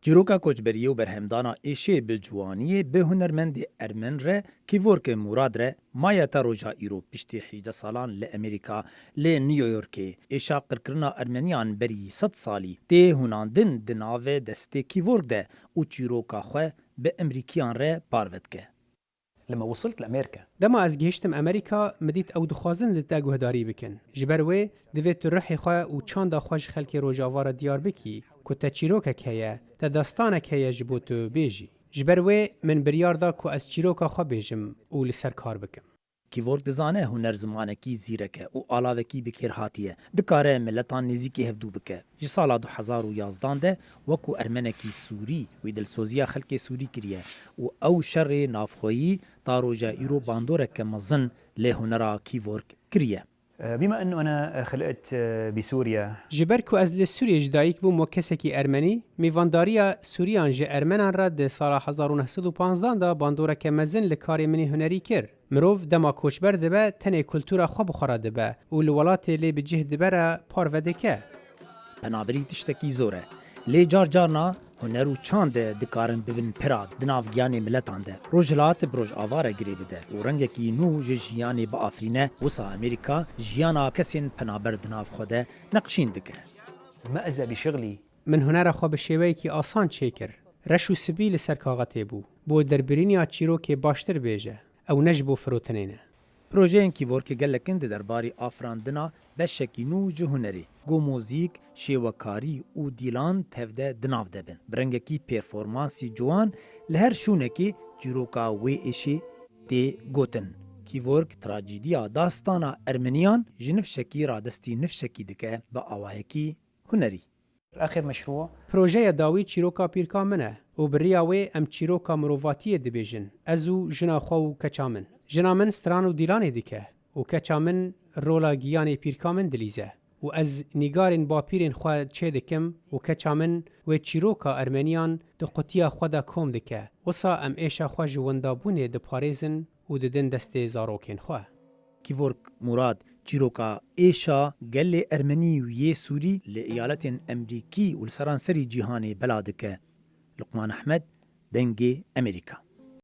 چیروکا کوچبریه و برهمدانا ایشه به جوانیه به هنرمند ارمن ره کیورک مراد ره مایا تا روژا ایرو پشتی 18 سالان لامریکا ل نیویورک ایشا قرکرنا ارمنیان بری 100 سالی ته هناندن دناوه دسته کیورک ده او چیروکا خو به امریکیان ره پاروت که. لما وصلت لأمريكا دما از گهشتم امریکا مدیت او دخوازن لتا گوهداری بکن. جبروی دویت روحی خواه و چاندا خوش خلک روجاوار دیار بکی که تا چیروکا کهیه تا داستانا کهیه جبوتو بیجی. جبروی من بریار دا که از چیروکا خواه بیجم و لسر کار بکم. کیورک دزانه هنر زمانکی زیرکه و علاوکی بکر هاتیه دکاره ملتان نزیکی هفدو بکه جی سالا 2011 ده وکو ارمنکی سوری و دلسوزیا خلک سوری کریه و او شر نافخویی تا روژا ایرو باندورک مزن له هنرا کیورک کریه. بما أنه أنا خلقت بسوريا جبر که از لسوریه جدایک بوم و کسکی ارمنی میوانداریا سوریان جه ارمنان را ده سال 1915 دا باندورک مزن لکاری منی هنری کر. مروف دما کوچبر دبه تنه کلتورا خواب خورا دبه و لولات لی بجه دبه را پاروده که. پنابری تشتکی زوره. لی جار جارنا هنرو چاند دکارن ببین پراد دناف گیانی ملتان ده. روجلات بروج آواره گری بده و رنگکی نو جیانی با آفرینه وسا امریکا جیانا کسین پنابر دناف خوده نقشین دکه. ما أزا بشغلي من هنر خواب شیوهی که آسان چیکر. رشو سبیل سرکاغتی بو دربرینیا چیرو که باشتر بیجه. او نجبو فروتنینه. پروژه کیورک گلکند درباری آفراندنا بشکی نو جهنری گو موزیک شیوکاری او دیلان تفده دناف دبن برنگکی پرفورمانسی جوان لهر شونکی جیروکا وی ایشی تی گوتن کیورک تراجیدیا داستانا ارمنیان جنف شکی رادستی نف شکی دکه با آوایکی هنری. آخر مشروع پروژه داوی چیروکا پیرکا منه و بریاوی ام چیروکا مروواتی دبیجن ازو جنا خو کچامن جنا من ستران و دیلانی دیکه و کچامن رولا گیانی پیرکا من دلیزه و از نگارین با پیرین خواه چه دکم و کچامن و چیروکا ارمنیان دو قطیا خدا کوم دکه وسا ام ایشا خواه جواندابونه د پاریزن و ددن دست زاروکین خواه. کیورک مراد چیروکا ایشا گل ارمنی و یه سوری لایالت امریکی و لسرانسری جیهانی بلادکه. لقمان احمد دنگی امریکا.